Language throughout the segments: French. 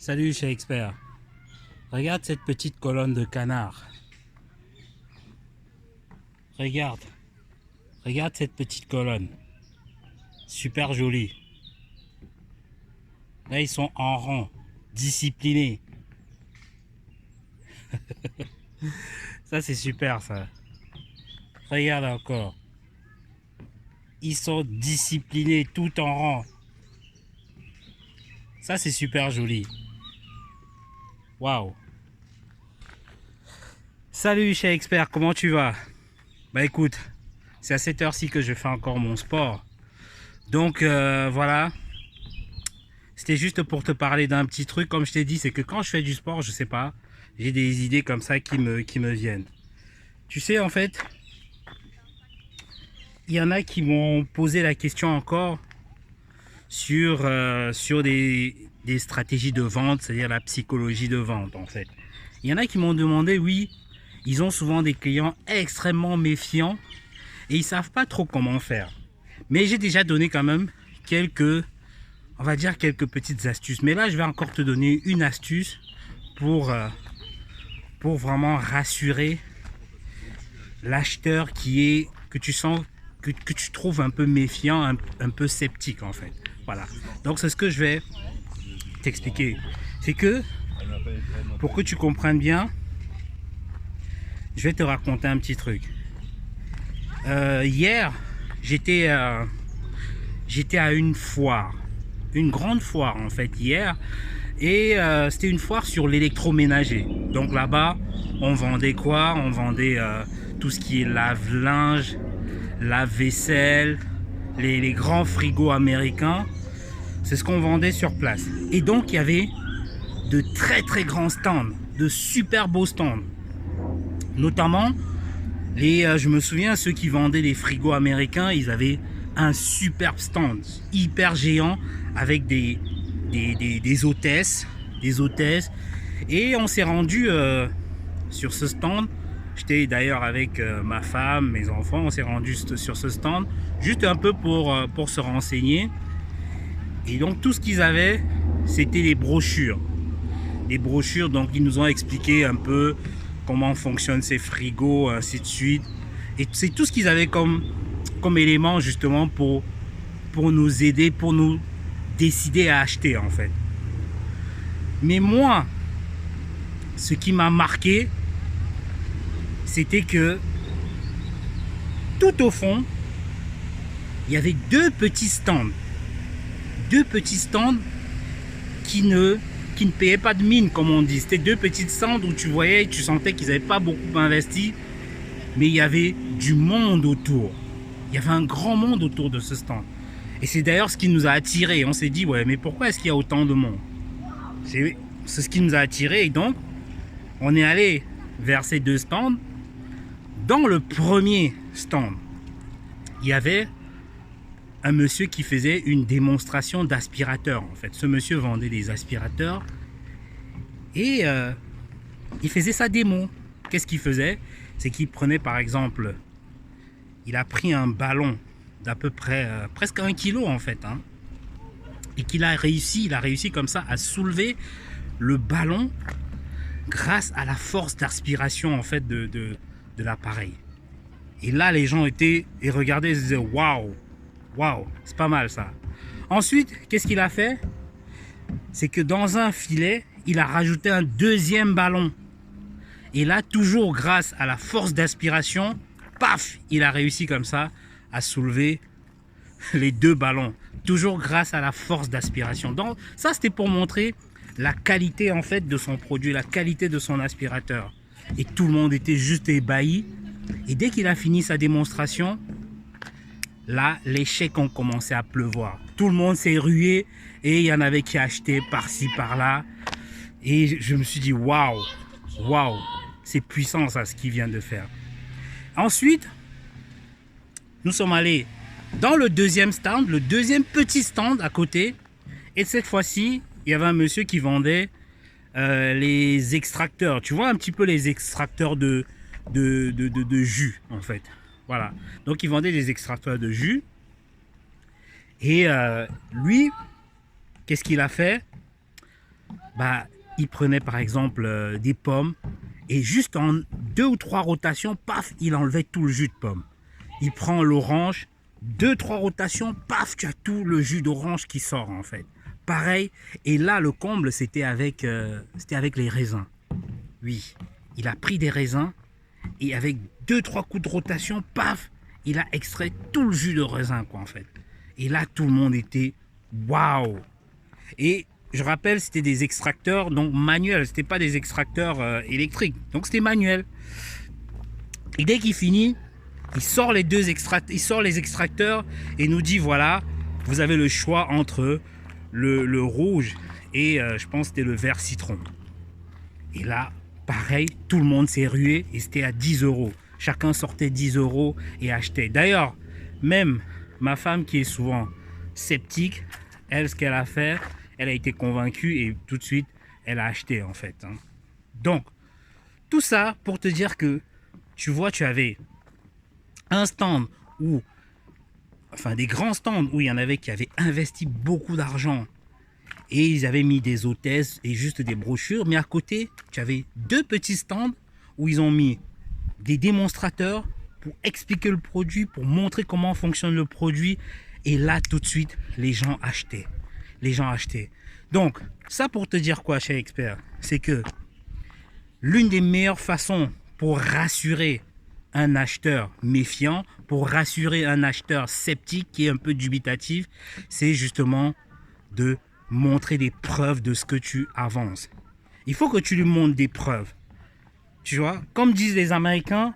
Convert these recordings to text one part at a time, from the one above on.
Salut chez Expert. Regarde cette petite colonne de canard. Regarde. Regarde cette petite colonne. Super jolie. Là, ils sont en rang, disciplinés. Ça, c'est super, ça. Regarde encore. Ils sont disciplinés tout en rang. Ça, c'est super joli. Waouh. Salut chez Expert, comment tu vas? Bah écoute, c'est à cette heure-ci que je fais encore mon sport. Donc voilà. C'était juste pour te parler d'un petit truc. Comme je t'ai dit, c'est que quand je fais du sport, je sais pas, j'ai des idées comme ça qui me viennent. Tu sais, en fait, il y en a qui m'ont posé la question encore sur des stratégies de vente, c'est-à-dire la psychologie de vente, en fait. Il y en a qui m'ont demandé, oui, ils ont souvent des clients extrêmement méfiants et ils savent pas trop comment faire. Mais j'ai déjà donné quand même on va dire quelques petites astuces. Mais là, je vais encore te donner une astuce pour vraiment rassurer l'acheteur que tu sens, que tu trouves un peu méfiant, un peu sceptique en fait. Voilà. Donc c'est ce que je vais t'expliquer. C'est que, pour que tu comprennes bien, je vais te raconter un petit truc. Hier, j'étais à une foire. Une grande foire en fait hier. Et c'était une foire sur l'électroménager. Donc là-bas, on vendait quoi? On vendait tout ce qui est lave-linge, lave-vaisselle, les grands frigos américains. C'est ce qu'on vendait sur place. Et donc, il y avait de très très grands stands, de super beaux stands. Notamment, je me souviens, ceux qui vendaient les frigos américains, ils avaient un superbe stand, hyper géant, avec des hôtesses, et on s'est rendu sur ce stand. J'étais d'ailleurs avec ma femme, mes enfants, on s'est rendu sur ce stand juste un peu pour se renseigner. Et donc tout ce qu'ils avaient, c'était des brochures. Donc ils nous ont expliqué un peu comment fonctionnent ces frigos, ainsi de suite. Et c'est tout ce qu'ils avaient comme élément justement pour nous aider, pour nous décider à acheter en fait. Mais moi, ce qui m'a marqué, c'était que tout au fond, il y avait deux petits stands qui ne payaient pas de mine, comme on dit. C'était deux petits stands où tu voyais, tu sentais qu'ils n'avaient pas beaucoup investi, mais il y avait du monde autour. Il y avait un grand monde autour de ce stand. Et c'est d'ailleurs ce qui nous a attirés. On s'est dit, ouais, mais pourquoi est-ce qu'il y a autant de monde? C'est ce qui nous a attirés. Et donc, on est allé vers ces deux stands. Dans le premier stand, il y avait un monsieur qui faisait une démonstration d'aspirateur. En fait, ce monsieur vendait des aspirateurs et il faisait sa démo. Qu'est-ce qu'il faisait? C'est qu'il prenait par exemple, il a pris un ballon d'à peu près presque 1 kilo en fait, hein, et il a réussi comme ça à soulever le ballon grâce à la force d'aspiration en fait de l'appareil. Et là les gens étaient et regardaient, ils se disaient waouh, c'est pas mal ça. Ensuite, qu'est-ce qu'il a fait? C'est que dans un filet, il a rajouté un deuxième ballon. Et là, toujours grâce à la force d'aspiration, paf, il a réussi comme ça à soulever les deux ballons. Toujours grâce à la force d'aspiration. Donc ça, c'était pour montrer la qualité en fait de son produit, la qualité de son aspirateur. Et tout le monde était juste ébahi. Et dès qu'il a fini sa démonstration, là, les chèques ont commencé à pleuvoir. Tout le monde s'est rué et il y en avait qui achetaient par-ci, par-là. Et je me suis dit, waouh, c'est puissant ça, ce qu'il vient de faire. Ensuite, nous sommes allés dans le deuxième stand, le deuxième petit stand à côté. Et cette fois-ci, il y avait un monsieur qui vendait les extracteurs. Tu vois un petit peu les extracteurs de jus en fait. Voilà. Donc il vendait des extracteurs de jus. Et lui, qu'est-ce qu'il a fait? bah, il prenait par exemple des pommes et juste en 2 ou 3 rotations, paf, il enlevait tout le jus de pomme. Il prend l'orange, 2 ou 3 rotations, paf, tu as tout le jus d'orange qui sort en fait. Pareil, et là le comble c'était avec les raisins. Oui, il a pris des raisins et avec 2 ou 3 coups de rotation, paf, il a extrait tout le jus de raisin quoi en fait. Et là tout le monde était waouh. Et je rappelle, c'était des extracteurs donc manuels, c'était pas des extracteurs électriques, donc c'était manuel. Et dès qu'il finit, il sort les extracteurs et nous dit voilà, vous avez le choix entre le rouge et je pense que c'était le vert citron. Et là, pareil, tout le monde s'est rué et c'était à 10 euros. Chacun sortait 10 euros et achetait. D'ailleurs, même ma femme qui est souvent sceptique, elle, ce qu'elle a fait, elle a été convaincue et tout de suite, elle a acheté en fait. Donc, tout ça pour te dire que, tu vois, tu avais un stand où, enfin des grands stands où il y en avait qui avaient investi beaucoup d'argent et ils avaient mis des hôtesses et juste des brochures, mais à côté, tu avais 2 petits stands où ils ont mis des démonstrateurs pour expliquer le produit, pour montrer comment fonctionne le produit. Et là, tout de suite, les gens achetaient. Les gens achetaient. Donc, ça pour te dire quoi, cher expert, c'est que l'une des meilleures façons pour rassurer un acheteur méfiant, pour rassurer un acheteur sceptique qui est un peu dubitatif, c'est justement de montrer des preuves de ce que tu avances. Il faut que tu lui montres des preuves. Tu vois, comme disent les Américains,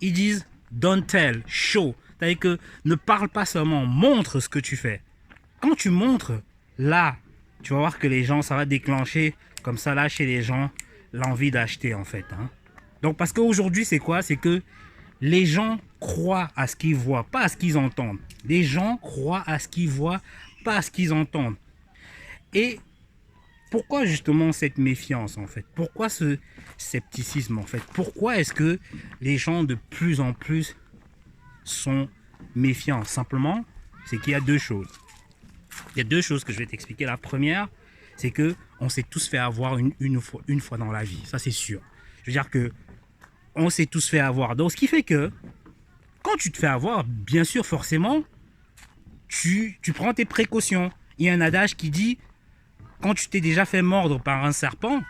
ils disent don't tell, show. C'est-à-dire que ne parle pas seulement, montre ce que tu fais. Quand tu montres, là, tu vas voir que les gens, ça va déclencher comme ça là chez les gens l'envie d'acheter en fait. Donc parce qu'aujourd'hui c'est quoi? C'est que les gens croient à ce qu'ils voient, pas à ce qu'ils entendent. Les gens croient à ce qu'ils voient, pas à ce qu'ils entendent. Et pourquoi justement cette méfiance en fait? Pourquoi ce scepticisme en fait? Pourquoi est-ce que les gens de plus en plus sont méfiants? Simplement, c'est qu'il y a 2 choses. Il y a 2 choses que je vais t'expliquer. La première, c'est que on s'est tous fait avoir une fois dans la vie. Ça, c'est sûr. Je veux dire que on s'est tous fait avoir. Donc, ce qui fait que quand tu te fais avoir, bien sûr, forcément, tu prends tes précautions. Il y a un adage qui dit, quand tu t'es déjà fait mordre par un serpent,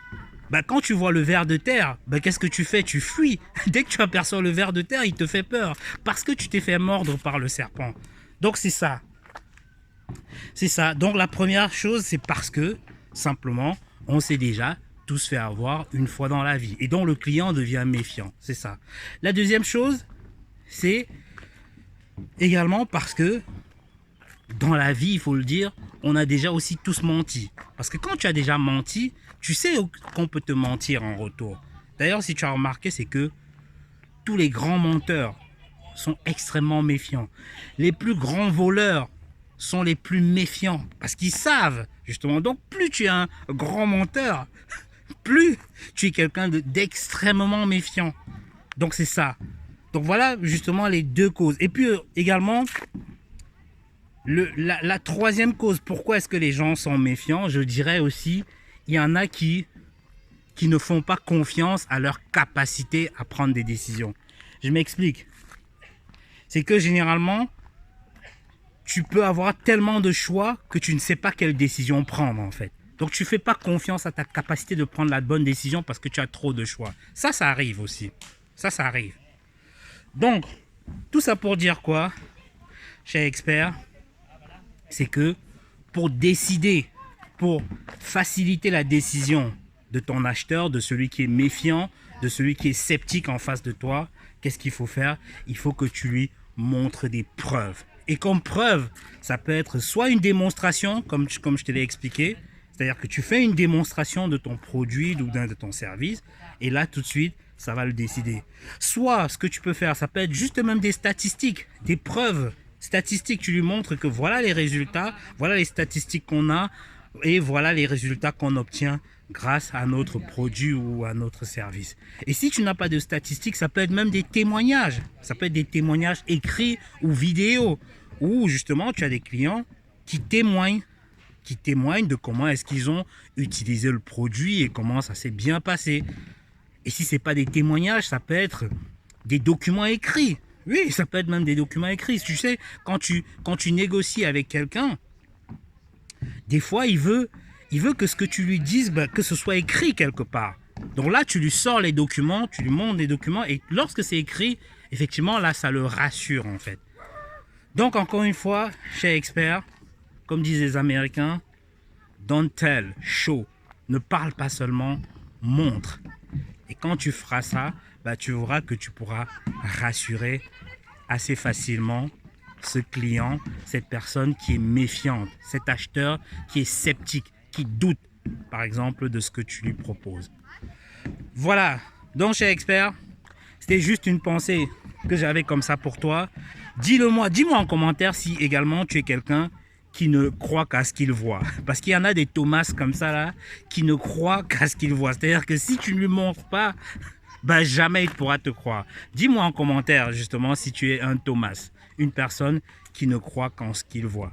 bah, quand tu vois le ver de terre, bah, qu'est-ce que tu fais? Tu fuis. Dès que tu aperçois le ver de terre, il te fait peur. Parce que tu t'es fait mordre par le serpent. Donc, c'est ça. C'est ça. Donc, la première chose, c'est parce que, simplement, on s'est déjà tous fait avoir une fois dans la vie. Et donc, le client devient méfiant. C'est ça. La deuxième chose, c'est également parce que, dans la vie, il faut le dire, on a déjà aussi tous menti. Parce que quand tu as déjà menti, tu sais qu'on peut te mentir en retour. D'ailleurs, si tu as remarqué, c'est que tous les grands menteurs sont extrêmement méfiants. Les plus grands voleurs sont les plus méfiants parce qu'ils savent justement. Donc, plus tu es un grand menteur, plus tu es quelqu'un d'extrêmement méfiant. Donc, c'est ça. Donc, voilà justement les 2 causes. Et puis également, la troisième cause, pourquoi est-ce que les gens sont méfiants, je dirais aussi, il y en a qui ne font pas confiance à leur capacité à prendre des décisions. Je m'explique. C'est que généralement, tu peux avoir tellement de choix que tu ne sais pas quelle décision prendre en fait. Donc tu ne fais pas confiance à ta capacité de prendre la bonne décision parce que tu as trop de choix. Ça arrive aussi. Ça arrive. Donc, tout ça pour dire quoi, cher expert? C'est que pour décider, pour faciliter la décision de ton acheteur, de celui qui est méfiant, de celui qui est sceptique en face de toi, qu'est-ce qu'il faut faire? Il faut que tu lui montres des preuves. Et comme preuve, ça peut être soit une démonstration, comme je te l'ai expliqué, c'est-à-dire que tu fais une démonstration de ton produit ou de ton service, et là tout de suite, ça va le décider. Soit ce que tu peux faire, ça peut être juste même des statistiques, des preuves statistiques. Tu lui montres que voilà les résultats, voilà les statistiques qu'on a, et voilà les résultats qu'on obtient grâce à notre produit ou à notre service. Et si tu n'as pas de statistiques, ça peut être même des témoignages. Ça peut être des témoignages écrits ou vidéo, où justement tu as des clients qui témoignent qui témoignent de comment est-ce qu'ils ont utilisé le produit et comment ça s'est bien passé. Et si ce n'est pas des témoignages, ça peut être des documents écrits. Oui, ça peut être même des documents écrits. Tu sais, quand tu négocies avec quelqu'un, des fois, il veut que ce que tu lui dises, que ce soit écrit quelque part. Donc là, tu lui sors les documents, tu lui montres les documents, et lorsque c'est écrit, effectivement, là, ça le rassure en fait. Donc, encore une fois, cher expert, comme disent les Américains, don't tell, show. Ne parle pas seulement, montre. Et quand tu feras ça, tu verras que tu pourras rassurer assez facilement ce client, cette personne qui est méfiante, cet acheteur qui est sceptique, qui doute, par exemple, de ce que tu lui proposes. Voilà, donc cher expert, c'était juste une pensée que j'avais comme ça pour toi. Dis-moi en commentaire si également tu es quelqu'un qui ne croit qu'à ce qu'il voit. Parce qu'il y en a des Thomas comme ça là, qui ne croient qu'à ce qu'ils voient. C'est-à-dire que si tu ne lui montres pas, jamais il pourra te croire. Dis-moi en commentaire justement si tu es un Thomas, une personne qui ne croit qu'en ce qu'il voit.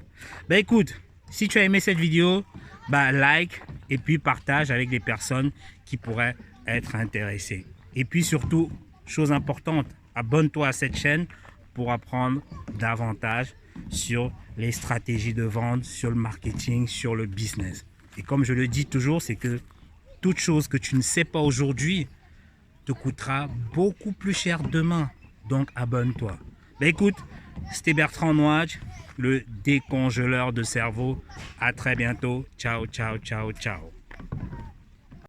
Écoute, si tu as aimé cette vidéo, like et puis partage avec des personnes qui pourraient être intéressées. Et puis surtout, chose importante, abonne-toi à cette chaîne pour apprendre davantage sur les stratégies de vente, sur le marketing, sur le business. Et comme je le dis toujours, c'est que toute chose que tu ne sais pas aujourd'hui te coûtera beaucoup plus cher demain. Donc abonne-toi. Écoute, c'était Bertrand Nouadj, le décongeleur de cerveau. À très bientôt. Ciao, ciao, ciao, ciao.